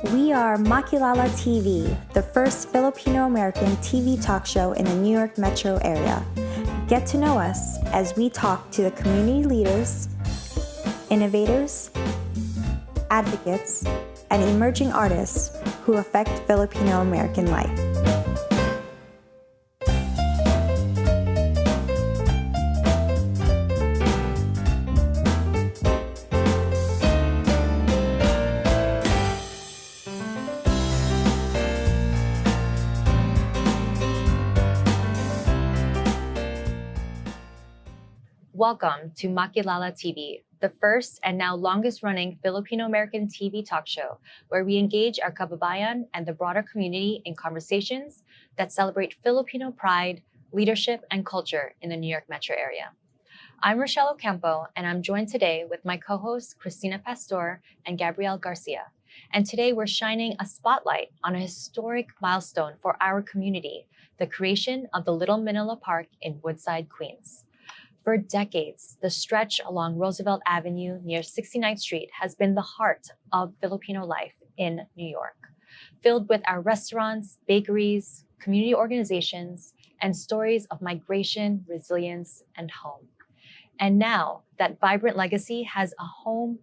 We are MakilalaTV, the first Filipino-American TV talk show in the New York metro area. Get to know us as we talk to the community leaders, innovators, advocates, and emerging artists who affect Filipino-American life. Welcome to MakilalaTV, the first and now longest-running Filipino-American TV talk show where we engage our kababayan and the broader community in conversations that celebrate Filipino pride, leadership, and culture in the New York metro area. I'm Rachelle Ocampo, and I'm joined today with my co-hosts Cristina Pastor and Gabrielle Garcia. And today we're shining a spotlight on a historic milestone for our community, the creation of the Little Manila Park in Woodside, Queens. For decades, the stretch along Roosevelt Avenue near 69th Street has been the heart of Filipino life in New York, filled with our restaurants, bakeries, community organizations, and stories of migration, resilience, and home. And now that vibrant legacy has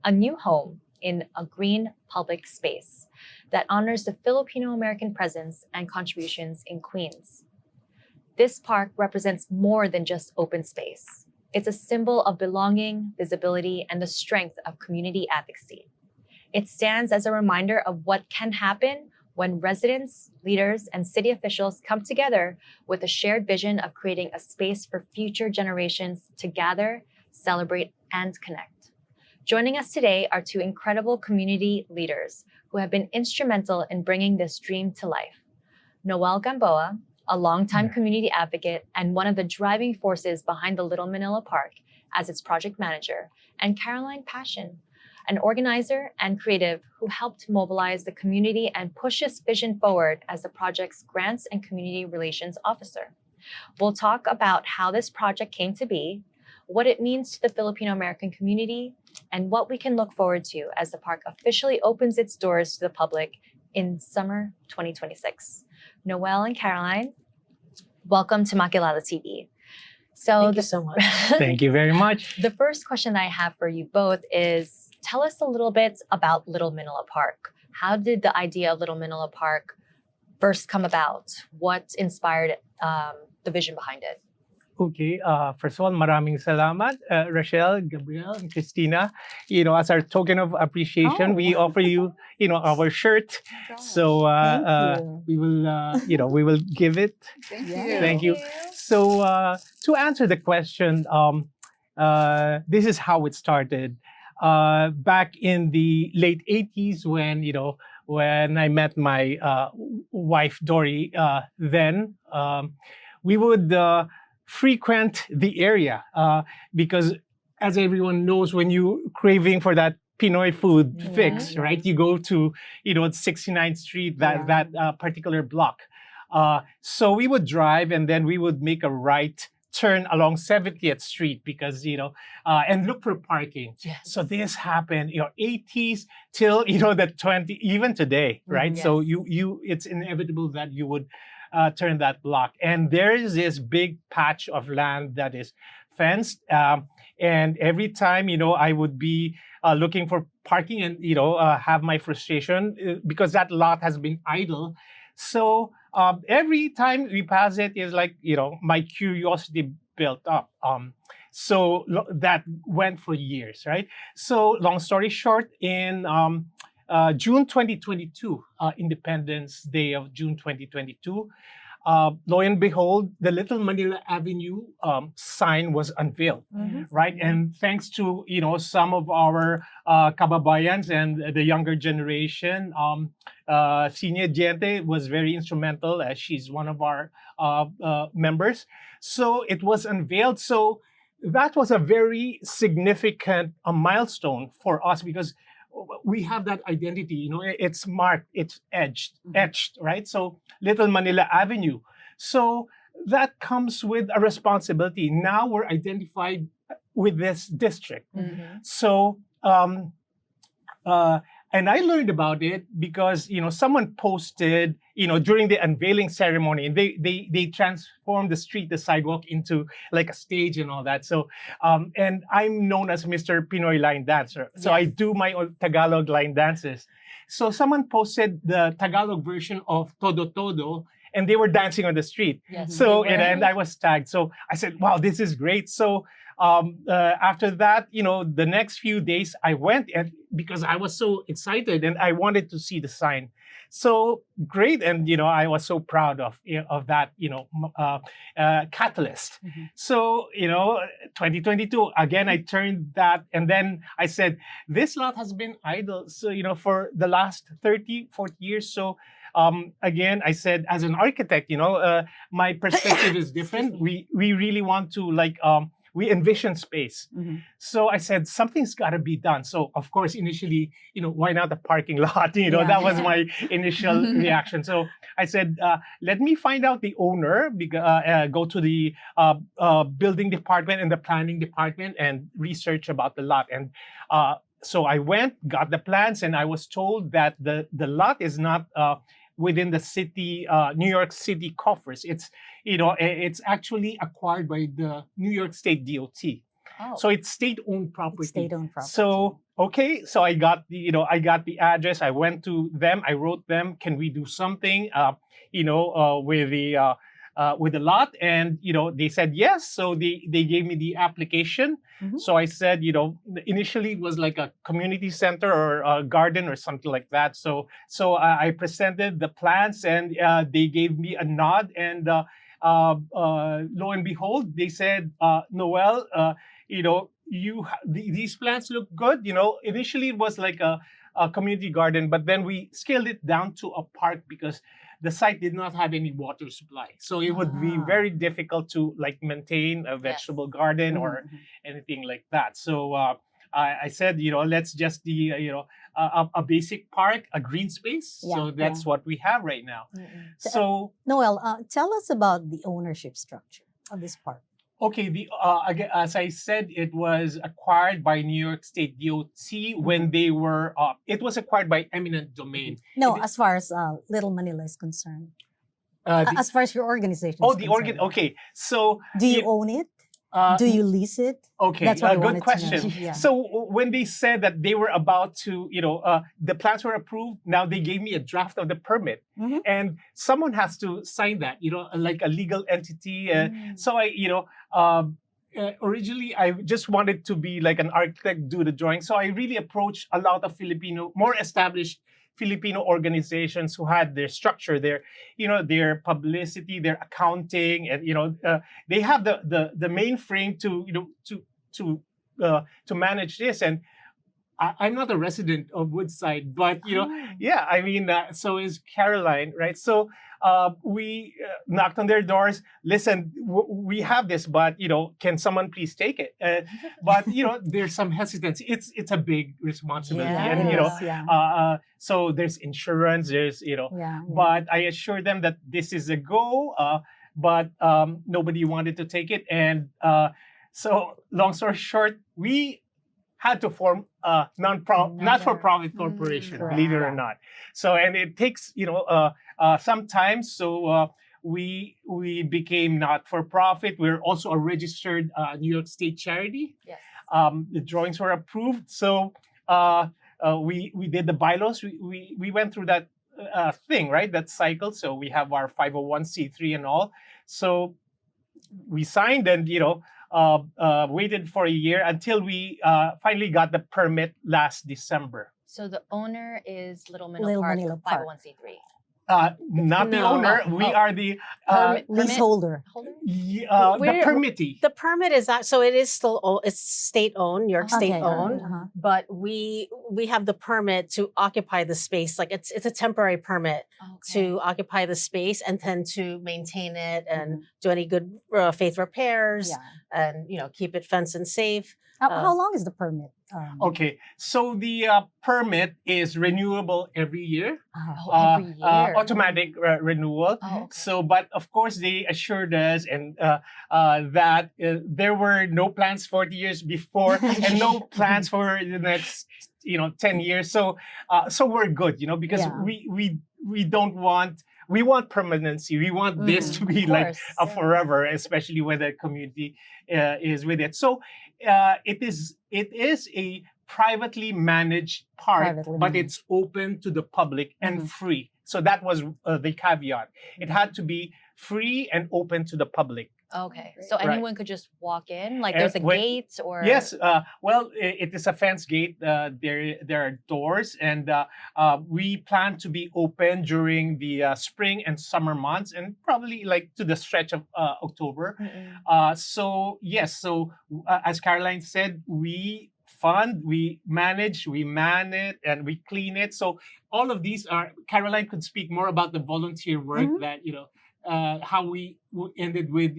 a new home in a green public space that honors the Filipino-American presence and contributions in Queens. This park represents more than just open space. It's a symbol of belonging, visibility, and the strength of community advocacy. It stands as a reminder of what can happen when residents, leaders, and city officials come together with a shared vision of creating a space for future generations to gather, celebrate, and connect. Joining us today are two incredible community leaders who have been instrumental in bringing this dream to life. Noel Gamboa, a longtime community advocate and one of the driving forces behind the Little Manila Park as its project manager, and Pasion, an organizer and creative who helped mobilize the community and push this vision forward as the project's grants and community relations officer. We'll talk about how this project came to be, what it means to the Filipino-American community, and what we can look forward to as the park officially opens its doors to the public in summer 2026. Noel and Caroline, welcome to MakilalaTV. Thank you so much. Thank you very much. The first question I have for you both is, tell us a little bit about Little Manila Park. How did the idea of Little Manila Park first come about? What inspired the vision behind it? Okay, first of all, maraming salamat, Rachelle, Gabrielle, and Cristina. As our token of appreciation, we offer you, our shirt. So we will give it. Thank you. So to answer the question, this is how it started. Back in the late 80s, when I met my wife Dory, then we would frequent the area because, as everyone knows, when you're craving for that Pinoy food fix, right? You go to 69th Street, that particular block. So we would drive and then we would make a right turn along 70th Street because and look for parking. Yes. So this happened 80s till the 20, even today, right? Yes. So it's inevitable that you would turn that block, and there is this big patch of land that is fenced, and every time I would be looking for parking and have my frustration because that lot has been idle. So every time we pass it is like my curiosity built up. So that went for years, right? So long story short, in June 2022, Independence Day of June 2022, lo and behold, the Little Manila Avenue sign was unveiled, right? And thanks to some of our kababayans and the younger generation, Jeannette was very instrumental as she's one of our members. So it was unveiled. So that was a very significant milestone for us because we have that identity, it's marked, it's etched, right? So Little Manila Avenue. So that comes with a responsibility. Now we're identified with this district. So And I learned about it because, someone posted, during the unveiling ceremony, and they transformed the sidewalk into like a stage and all that. So, and I'm known as Mr. Pinoy line dancer. So I do my own Tagalog line dances. So someone posted the Tagalog version of Todo Todo, and they were dancing on the street. Yes. So, and I was tagged. So I said, wow, this is great. So after that, the next few days I went, and because I was so excited and I wanted to see the sign. So great. And, I was so proud of that, catalyst. Mhm. So, 2022, again, I turned that, and then I said, this lot has been idle. So, for the last 30, 40 years. So, again, I said, as an architect, my perspective is different. We really want to we envision space. Mhm. So I said, something's got to be done. So of course, initially, why not the parking lot? Yeah. That was my initial reaction. So I said, let me find out the owner, go to the building department and the planning department and research about the lot. And so I went, got the plans, and I was told that the lot is not within the city, New York City coffers. It's actually acquired by the New York State DOT. Oh. So it's state-owned property. State-owned property. So okay, so I got the address. I went to them. I wrote them. Can we do something? With the lot, and they said yes. So they gave me the application. Mhm. So I said, initially it was like a community center or a garden or something like that. So I presented the plans, and they gave me a nod, and lo and behold, they said, Noel, these plants look good. Initially it was like a community garden, but then we scaled it down to a park because the site did not have any water supply. So it would be very difficult to maintain a vegetable garden or anything like that. So I said, let's just do a basic park, a green space. Yeah, so that's what we have right now. Mm-mm. So Noel, tell us about the ownership structure of this park. okay, again, as I said, it was acquired by New York State DOT when they were. It was acquired by eminent domain. No, It- as far as Little Manila is concerned. the- As far as your organization oh, is the concerned. organ. Okay, so Do you it- own it? Do you lease it? Okay, That's what I good wanted to question. know. Yeah. So when they said that they were about to, the plans were approved, now they gave me a draft of the permit, Mhm. and someone has to sign that, like a legal entity. So originally I just wanted to be like an architect, do the drawing. So I really approached a lot of more established Filipino organizations who had their structure, their publicity, their accounting, and they have the mainframe to manage this. And I'm not a resident of Woodside, but yeah, I mean, so is Caroline, right? So we knocked on their doors. Listen, we have this, but can someone please take it? But there's some hesitancy. It's a big responsibility, and so there's insurance. There's But I assured them that this is a go. But nobody wanted to take it, and so long story short, we had to form a not-for-profit corporation, Correct. believe it or not. So, and it takes, some time. So we became not-for-profit. We're also a registered New York State charity. Yes. The drawings were approved. So we did the bylaws. We went through that thing, right? That cycle. So we have our 501c3 and all. So we signed, and waited for a year until we finally got the permit last December. So the owner is Little Manila Little Park Manila Park. 501c3. Not the No. owner. We Oh. are the Permit Leaseholder. holder? the We're- permittee. The permit is so it is still it's state owned, New York State Okay. owned, Uh-huh. but we have the permit to occupy the space. Like it's a temporary permit to occupy the space and then to maintain it and do any good faith repairs Yeah. and keep it fenced and safe. How long is the permit? Okay, so the permit is renewable every year. Oh, every year. Automatic renewal. Oh, okay. So, but of course, they assured us and that there were no plans 40 years before and no plans for the next 10 years. So we're good, because Yeah. we don't want. We want permanency. We want this to be Of like course. a forever, especially when the community is with it. So it is a privately managed park, Privately but managed. it's open to the public and free. So that was the caveat. It had to be free and open to the public. Okay. So Right. anyone could just walk in? Like And there's a when- gate or Yes. Well, it is a fence gate. There are doors, and we plan to be open during the spring and summer months, and probably like to the stretch of October. Mm-mm. So yes. So as Caroline said, we fund, we manage, we man it, and we clean it. So all of these are. Caroline could speak more about the volunteer work that how we ended with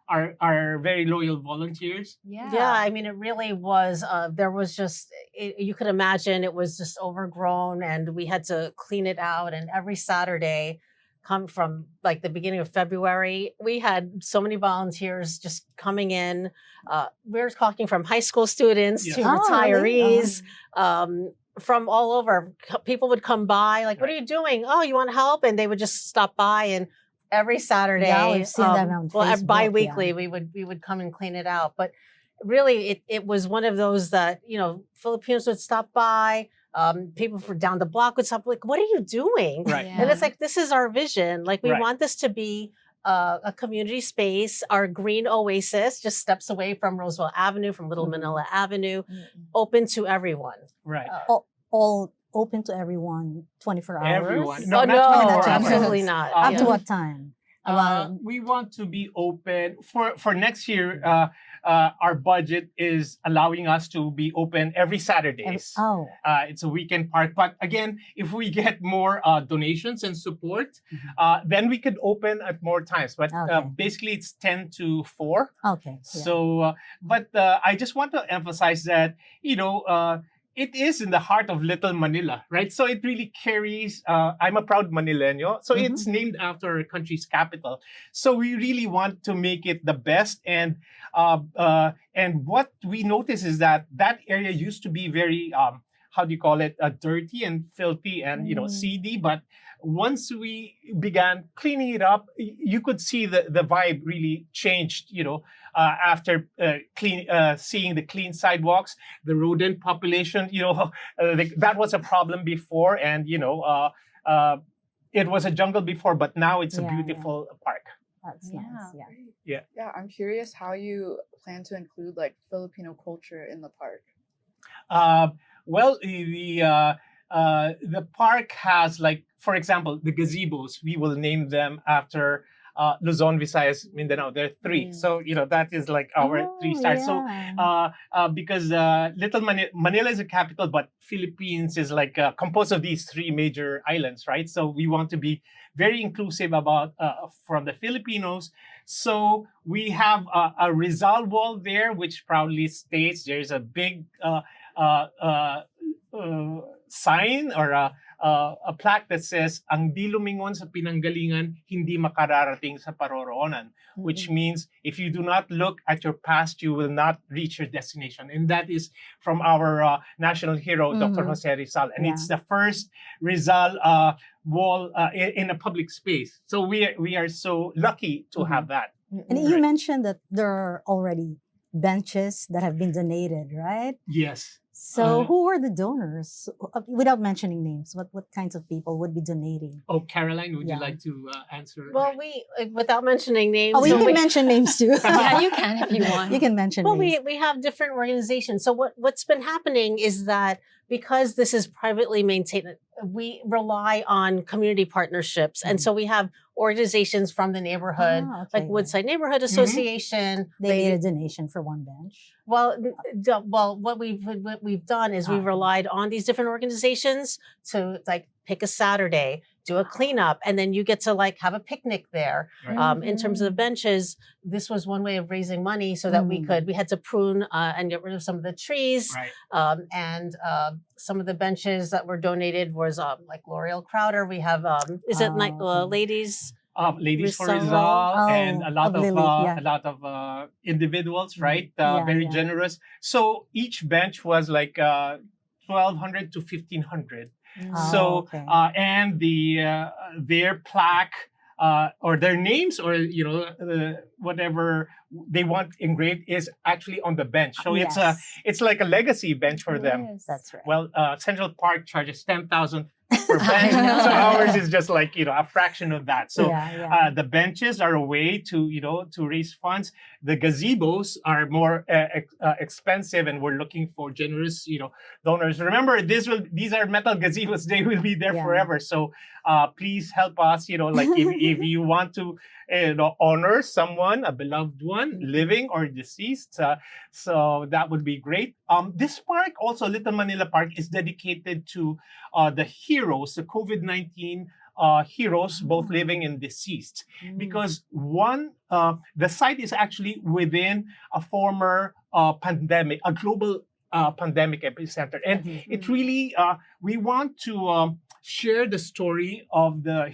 our very loyal volunteers. Yeah, I mean, it really was. There was just, you could imagine it was just overgrown, and we had to clean it out. And every Saturday, come from like the beginning of February, we had so many volunteers just coming in. We were talking from high school students Yes. to Oh, really? retirees. From all over. People would come by, like, what are you doing? Oh, you want help? And they would just stop by, and every Saturday, Yeah, we've seen that on Facebook, bi-weekly, yeah. we would come and clean it out. But really, it was one of those that, Filipinos would stop by, people from down the block would stop, like, what are you doing? Right. And it's like, this is our vision. Like, we Right. want this to be a community space, our green oasis, just steps away from Roosevelt Avenue, from Little Manila Avenue, open to everyone. Right. All open to everyone 24 hours? Everyone. No, not no, 24 hours. absolutely not. Up Yeah. to what time? We want to be open for next year. Our budget is allowing us to be open every Saturdays. Oh, It's a weekend park, but again, if we get more donations and support, then we could open at more times. But Okay. basically, it's 10 to 4. okay. Yeah. So, but I just want to emphasize that it is in the heart of Little Manila, right? So it really carries. I'm a proud Manileño, so it's named after our country's capital. So we really want to make it the best. And what we notice is that area used to be very how do you call it? Dirty and filthy and seedy. But once we began cleaning it up, you could see the vibe really changed. After seeing the clean sidewalks, the rodent population. That was a problem before, and it was a jungle before, but now it's a Yeah, beautiful park. That's Yeah. nice. Yeah. Yeah, I'm curious how you plan to include like Filipino culture in the park. Well, the park has, like, for example, the gazebos. We will name them after Luzon, Visayas, Mindanao. There are 3. So, that is like our 3 stars. Yeah. So, because Little Manila is a capital, but Philippines is like composed of these 3 major islands, right? So we want to be very inclusive about from the Filipinos. So we have a Rizal wall there, which proudly states there's a big sign or a plaque that says, "Ang di lumingon sa pinanggalingan, hindi makararating sa paroroonan," which means if you do not look at your past, you will not reach your destination. And that is from our national hero, Dr. Jose Rizal. And it's the first Rizal wall in a public space. So we are so lucky to have that. And you mentioned that there are already benches that have been donated, right? Yes. So who were the donors? Without mentioning names, what kinds of people would be donating? Oh, Caroline, would you Yeah. like to answer? Well, we, without mentioning names. Oh, you so can we- mention names too. Yeah, you can if you want. You can mention Well, names. we have different organizations. So what's been happening is that because this is privately maintained, we rely on community partnerships. And so we have organizations from the neighborhood, Ah, like okay. Woodside Neighborhood Association. They made a donation for one bench. Well, what we've done is we've relied on these different organizations to like pick a Saturday, do a cleanup, and then you get to like have a picnic there. Right. In terms of the benches, this was one way of raising money so that we had to prune and get rid of some of the trees. Right. And some of the benches that were donated was like L'Oreal Crowder. We have, ladies? Ladies for Rizal. Rizal and a lot of of Lily, yeah. a lot of individuals, right? Yeah, Very yeah. generous. So each bench was like 1,200 to 1,500. Oh, So, okay. and their plaque or their names or, whatever they want engraved is actually on the bench. So Yes. it's like a legacy bench for them. Yes. That's right. Well, Central Park charges 10,000 per I bench. know. So ours is just like, a fraction of that. So yeah. the benches are a way to, to raise funds. The gazebos are more expensive, and we're looking for generous, donors. Remember, these are metal gazebos. They will be there Yeah. forever. So please help us, like if you want to, honor someone, a beloved one, living or deceased. So that would be great. This park, also Little Manila Park, is dedicated to the heroes, the COVID-19 heroes, both living and deceased. Because the site is actually within a former pandemic, a global pandemic epicenter. And it really, we want to share the story of the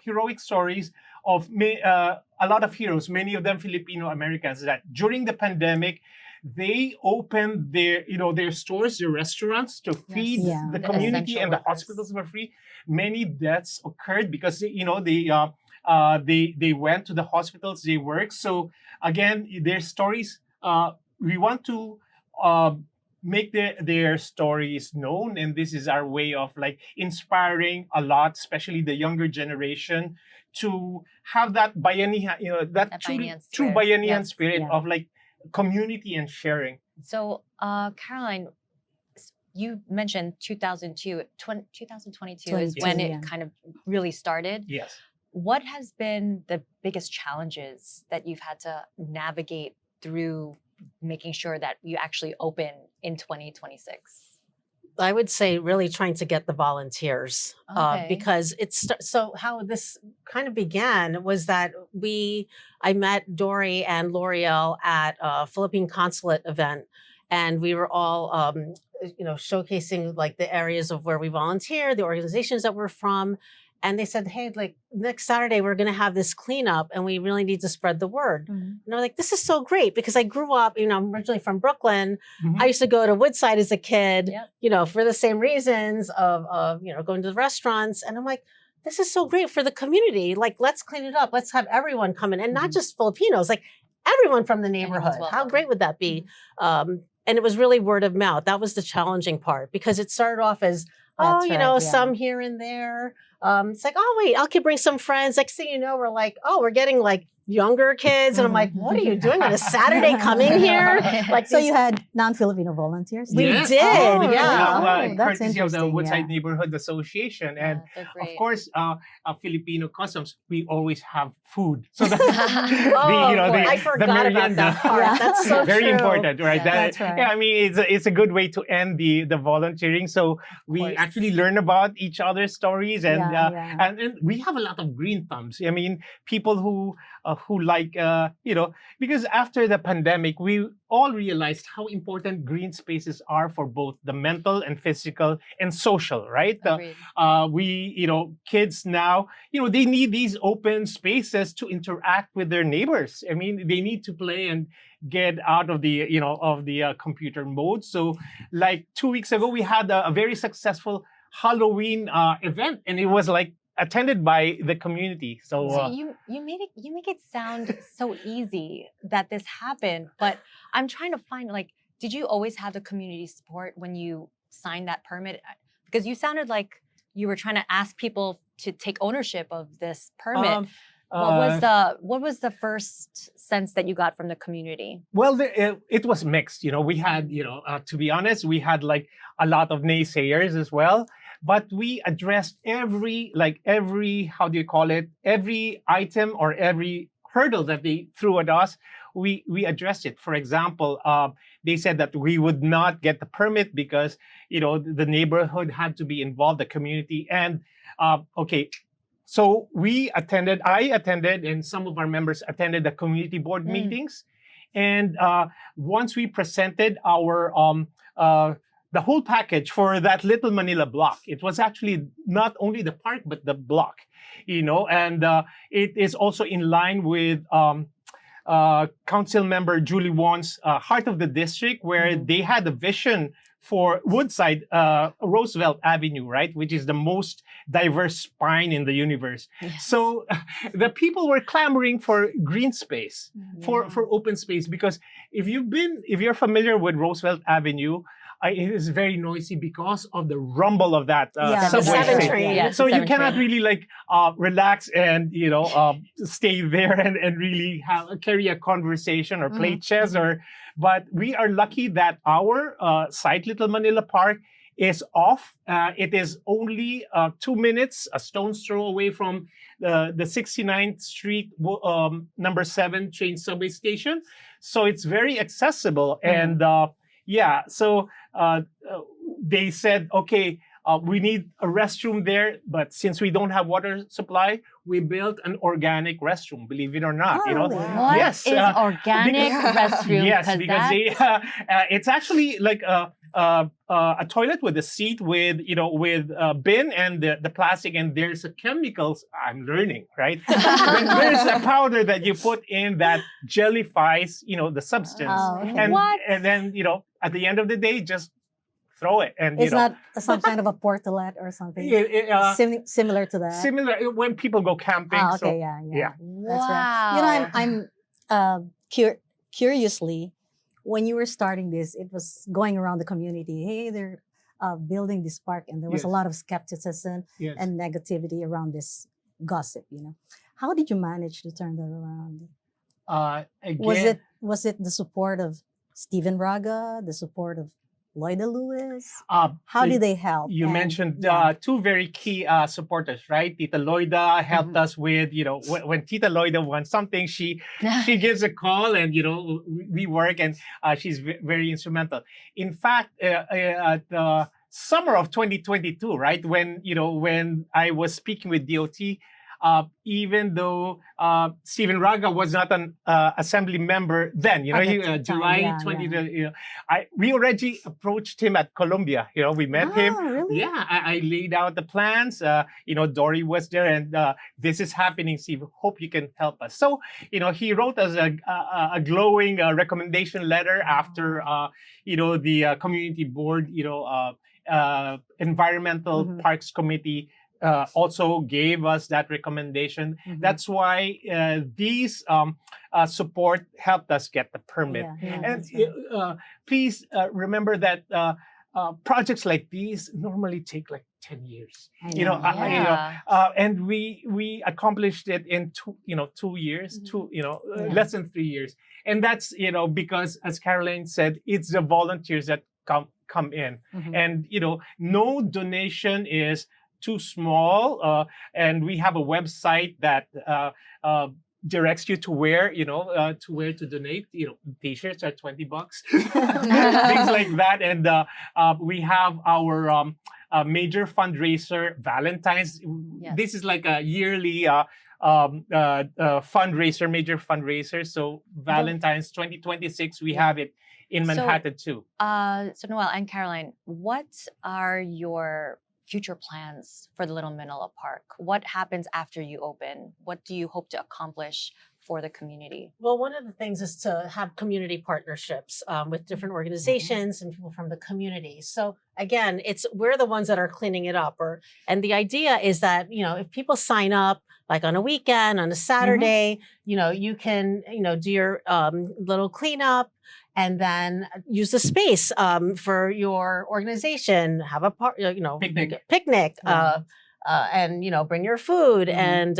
heroic stories of a lot of heroes, many of them Filipino Americans, that during the pandemic, they opened their stores, their restaurants to feed Yeah. the The community, essential and the workers. hospitals were free. Many deaths occurred because they went to the hospitals, they worked. So again, their stories, we want to make their stories known, and this is our way of like inspiring a lot, especially the younger generation, to have that bayanihan, that That true Bayanihan true spirit. bayanihan Yep. spirit Yeah. of like community and sharing. So, Caroline, you mentioned 2022 is when 22, it yeah. kind of really started. Yes. What has been the biggest challenges that you've had to navigate through making sure that you actually open in 2026? I would say really trying to get the volunteers Okay. because so how this kind of began was that I met Dory and L'Oreal at a Philippine consulate event, and we were all showcasing like the areas of where we volunteer, the organizations that we're from. And they said, hey, like next Saturday, we're going to have this cleanup and we really need to spread the word. And I was like, this is so great because I grew up, I'm originally from Brooklyn. Mhm. I used to go to Woodside as a kid, Yep. For the same reasons of going to the restaurants. And I'm like, this is so great for the community. Like, let's clean it up. Let's have everyone come in, and not just Filipinos, like everyone from the neighborhood. Anyone's How welcome. great would that be? And it was really word of mouth. That was the challenging part because it started off as, That's right, yeah. some here and there. It's like, oh, wait, I could bring some friends. Next thing you know, we're like, oh, we're getting like younger kids. And I'm like, what are you doing on a Saturday coming here? Like, So you had non-Filipino volunteers? We Yes. did, Oh, yeah. Oh, that's courtesy of the interesting, Woodside yeah. Neighborhood Association. And they're of great. course, Filipino customs, we always have food. So that, boy, I forgot about that part. Yeah. That's so very true. important, right? Yeah. That's right. Yeah, I mean, it's a good way to end the volunteering. So we course. actually learn about each other's stories, and Yeah. and we have a lot of green thumbs. I mean, people who like because after the pandemic, we all realized how important green spaces are for both the mental and physical and social, right? Agreed. Kids now, they need these open spaces to interact with their neighbors. I mean, they need to play and get out of the computer mode. So like 2 weeks ago, we had a very successful Halloween event, and it was like attended by the community. So So you make it sound so easy that this happened, but I'm trying to find, like, did you always have the community support when you signed that permit? Because you sounded like you were trying to ask people to take ownership of this permit. What was the first sense that you got from the community? Well, it was mixed. We had, to be honest, we had like a lot of naysayers as well. But we addressed every how do you call it? Every item or every hurdle that they threw at us, we addressed it. For example, they said that we would not get the permit because, the neighborhood had to be involved, the community. And, okay. So I attended, and some of our members attended the community board meetings. And once we presented our the whole package for that Little Manila block, it was actually not only the park but the block, and it is also in line with Council Member Julie Won's Heart of the District, where they had a vision for Woodside, Roosevelt Avenue, right, which is the most diverse spine in the universe. Yes. So the people were clamoring for green space, for open space, because if you're familiar with Roosevelt Avenue, it is very noisy because of the rumble of that Yeah, subway the seven train. train. Yeah, So you seven cannot train. really like relax and stay there and really carry a conversation or play chess but we are lucky that our site, Little Manila Park, is off. It is only 2 minutes, a stone's throw away from the 69th Street number 7 train subway station. So it's very accessible. And so they said, okay, we need a restroom there, but since we don't have water supply, we built an organic restroom, believe it or not. Oh, really? What Yes, is organic restroom? Yes, because that- it's actually like a toilet with a seat with bin and the plastic, and there's a chemicals. I'm learning, right? There's a powder that you put in that jellifies the substance, Oh, okay. and What? and then at the end of the day, just throw it, and It's not some kind of a portalet or something similar to that. similar when people go camping. Ah, so okay, yeah. yeah. That's right. I'm curiously, when you were starting this, it was going around the community. Hey, they're building this park, and there was a Yes. lot of skepticism Yes. and negativity around this gossip. How did you manage to turn that around? Again, Was it the support of Stephen Raga, the support of Loida Lewis? How did they help? You And- mentioned yeah. two very key supporters, right? Tita Loida helped us with, when Tita Loida wants something, she gives a call, and we work, and she's very instrumental. In fact, at the summer of 2022, right, when I was speaking with DOT, even though Stephen Raga was not an assembly member then, At the time, July yeah, 20, we already approached him at Columbia. We met him. Really? Yeah, I laid out the plans. Dory was there, and this is happening, Steve. Hope you can help us. So, he wrote us a glowing recommendation letter after, the community board, environmental parks committee also gave us that recommendation. That's why these support helped us get the permit. Yeah, And that's right. please remember that projects like these normally take like 10 years. I You know, know. and we accomplished it in 2 years, less than 3 years. And that's because, as Caroline said, it's the volunteers that come in, and no donation is too small, and we have a website that directs you to where to donate. T-shirts are $20, things like that, and we have our major fundraiser, Valentine's. Yes. This is like a yearly fundraiser, major fundraiser. So Valentine's 2026, we have it in Manhattan too. So Noel and Caroline, what are your future plans for the Little Manila Park? What happens after you open? What do you hope to accomplish for the community? Well, one of the things is to have community partnerships with different organizations and people from the community. So again, we're the ones that are cleaning it up. And the idea is that, if people sign up, like on a weekend, on a Saturday, you can, do your little cleanup, and then use the space for your organization. Have a picnic, and bring your food, and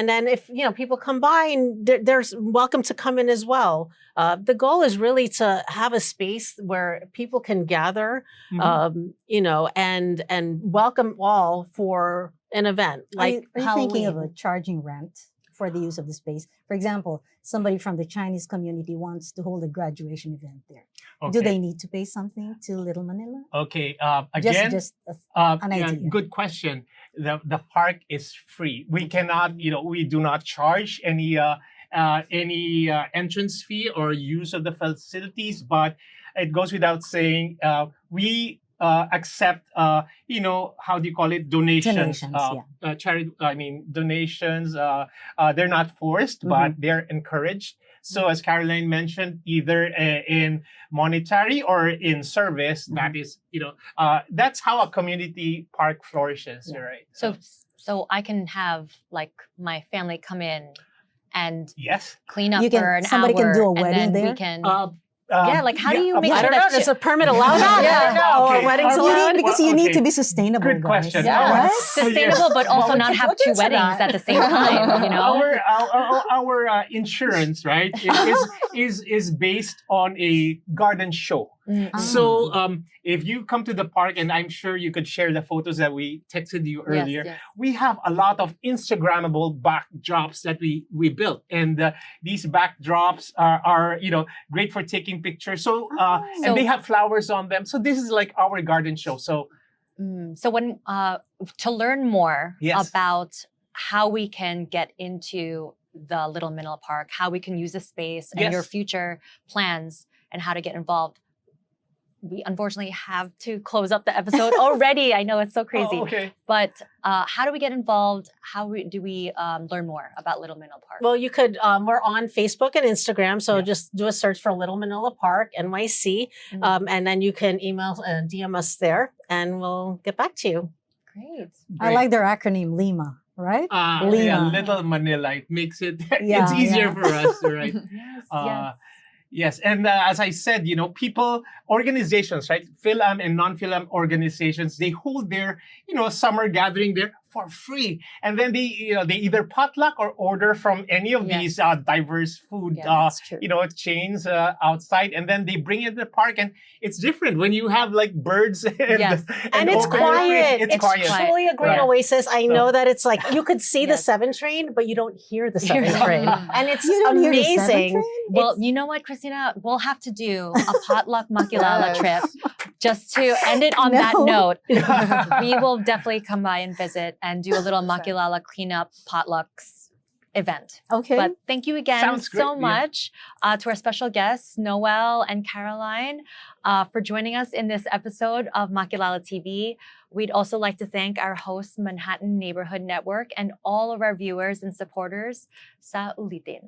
then if people come by, and there's welcome to come in as well. The goal is really to have a space where people can gather, and welcome all for an event like are you thinking of Halloween. charging rent for the use of the space? For example, somebody from the Chinese community wants to hold a graduation event there. Do they need to pay something to Little Manila? Okay. Again, Just an yeah, idea. good question. The park is free. We cannot, we do not charge any entrance fee or use of the facilities, but it goes without saying, we accept, how do you call it? Donations. Donations, Donations. They're not forced, but they're encouraged. So as Caroline mentioned, either in monetary or in service, that is, that's how a community park flourishes, right? So I can have like my family come in and yes, clean up You can- for an somebody hour, can do a and wedding then there? we can. Like how do you make I sure don't know. that Does a permit allow that? I don't know. Okay. Are weddings Well, allowed? Because you need to be sustainable, Good guys. question. Yeah. Right? sustainable, but also Well, not have look two into weddings that. at the same time? You know. Our insurance, right, is based on a garden show. So if you come to the park, and I'm sure you could share the photos that we texted you earlier, yes. we have a lot of Instagrammable backdrops that we built, and these backdrops are great for taking pictures. So and they have flowers on them. So this is like our garden show. So So when to learn more Yes. about how we can get into the Little Manila Park, how we can use the space, and Yes. your future plans, and how to get involved, we unfortunately have to close up the episode already. I know it's so crazy, Oh, okay. but how do we get involved? Do we learn more about Little Manila Park? Well, you could, we're on Facebook and Instagram. So Yeah. just do a search for Little Manila Park, NYC. And then you can email, DM us there and we'll get back to you. Great. I like their acronym, LIMA, right? Yeah, Lima. Little Manila. It makes it Yeah, it's easier yeah. for us, right? Yes, Uh, Yes, and as I said, people, organizations, right, Phil-Am and non-Phil-Am organizations, they hold their, summer gathering there for free, and then they either potluck or order from any of Yes. these diverse food, Yeah, that's true. chains outside, and then they bring it to the park, and it's different when you have like birds and Yes. And it's open quiet. space. It's quiet. truly a great Right. oasis. I know that it's like you could see the Yes. 7 train, but you don't hear the 7 Hear- train. And it's You don't hear the seven amazing. train? Well, you know what, Cristina? We'll have to do a potluck Makilala trip just to end it on that No. note. We will definitely come by and visit and do a little Makilala cleanup potlucks event. Okay. But thank you again Sounds great, so yeah. much to our special guests, Noel and Caroline, for joining us in this episode of Makilala TV. We'd also like to thank our host, Manhattan Neighborhood Network, and all of our viewers and supporters. Sa ulitin.